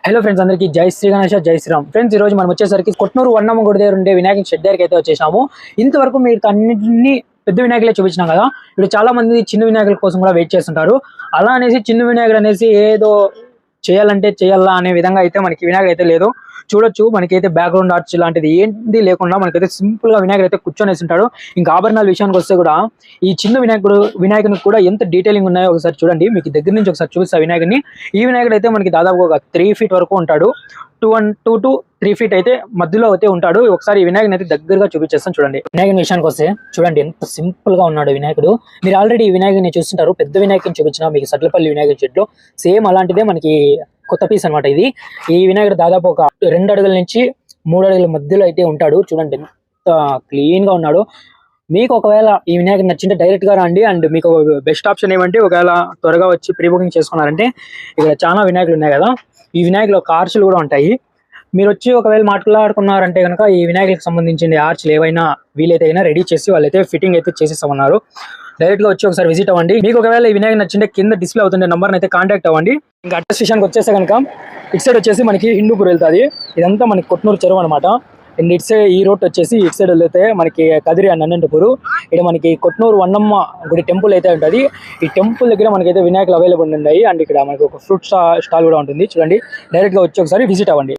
Hello friends, అందరికీ జై శ్రీ గణేష్, జై శ్రీరామ్. ఫ్రెండ్స్, ఈ రోజు మనం వచ్చేసరికి కొట్నూరు వన్నమ్మ గుడి దగ్గర ఉండే వినాయక షెడ్ దగ్గరికి అయితే వచ్చేసాము. ఇంతవరకు మీరు అన్నింటినీ పెద్ద వినాయకులే చూపించినాం కదా. ఇప్పుడు చాలా మంది చిన్న వినాయకుల కోసం కూడా వెయిట్ చేస్తుంటారు. అలా అనేసి చిన్న వినాయకుడు అనేసి ఏదో చేయాలంటే చేయాలా అనే విధంగా అయితే మనకి వినాయకుడు అయితే లేదు. చూడొచ్చు, మనకైతే బ్యాక్గ్రౌండ్ ఆర్చ్ లాంటిది ఏంటి లేకుండా మనకైతే సింపుల్ గా వినాయకుడు అయితే కూర్చొనేసి ఉంటాడు. ఇంకా ఆభరణాల విషయానికి వస్తే కూడా ఈ చిన్న వినాయకునికి కూడా ఎంత డీటెయిలింగ్ ఉన్నాయో ఒకసారి చూడండి. మీకు దగ్గర నుంచి ఒకసారి చూపిస్తా వినాయకుడిని. ఈ వినాయకుడు అయితే మనకి దాదాపు ఒక 3 feet వరకు ఉంటాడు. 2 to 3 feet అయితే మధ్యలో అయితే ఉంటాడు. ఒకసారి ఈ వినాయకుని అయితే దగ్గరగా చూపించేస్తాను చూడండి. వినాయకుని విషయానికి వస్తే చూడండి, ఎంత సింపుల్ గా ఉన్నాడు వినాయకుడు. మీరు ఆల్రెడీ ఈ వినాయకుని చూస్తుంటారు. పెద్ద వినాయకుని చూపించిన మీకు సట్లపల్లి వినాయకుడి చెట్లు సేమ్ అలాంటిదే మనకి కొత్త పీస్ అనమాట ఇది. ఈ వినాయకుడు దాదాపు ఒక 2 అడుగుల నుంచి 3 అడుగుల మధ్యలో అయితే ఉంటాడు. చూడండి ఎంత క్లీన్ గా ఉన్నాడు. మీకు ఒకవేళ ఈ వినాయకుడు నచ్చింటే డైరెక్ట్ గా రండి. అండ్ మీకు బెస్ట్ ఆప్షన్ ఏమంటే, ఒకవేళ త్వరగా వచ్చి ప్రీ బుకింగ్ చేసుకున్నారంటే ఇక్కడ చాలా వినాయకులు ఉన్నాయి కదా. ఈ వినాయకులు ఆర్చులు కూడా ఉంటాయి. మీరు వచ్చి ఒకవేళ మాట్లాడుకున్నారంటే కనుక ఈ వినాయకులకు సంబంధించిన ఆర్చులు ఏవైనా వీలైతే అయినా రెడీ చేసి వాళ్ళైతే ఫిట్టింగ్ అయితే చేసిస్తామన్నారు. డైరెక్ట్ గా వచ్చి ఒకసారి విజిట్ అవ్వండి. మీకు ఒకవేళ ఈ వినాయకుడు నచ్చింటే కింద డిస్ప్లే అవుతుండే నంబర్ అయితే కాంటాక్ట్ అవ్వండి. ఇంకా అడ్రస్ విషయానికి వచ్చేస్తే కనుక ఇటు సైడ్ వచ్చేసి మనకి హిందూపూర్ వెళ్తుంది. ఇదంతా మనకి కొట్నూరు చెరువు అనమాట. అండ్ ఇటు సైడ్ ఈ రోడ్ వచ్చేసి ఇటు సైడ్ వెళ్తే మనకి కదిరి అండ్ అనంతపూరు. ఇక్కడ మనకి కొట్నూరు వన్నమ్మ గుడి టెంపుల్ అయితే ఉంటుంది. ఈ టెంపుల్ దగ్గర మనకైతే వినాయకులు అవైలబుల్ ఉన్నాయి. అండ్ ఇక్కడ మనకి ఒక ఫ్రూట్ స్టాల్ కూడా ఉంటుంది. చూడండి, డైరెక్ట్ గా వచ్చి ఒకసారి విజిట్ అవ్వండి.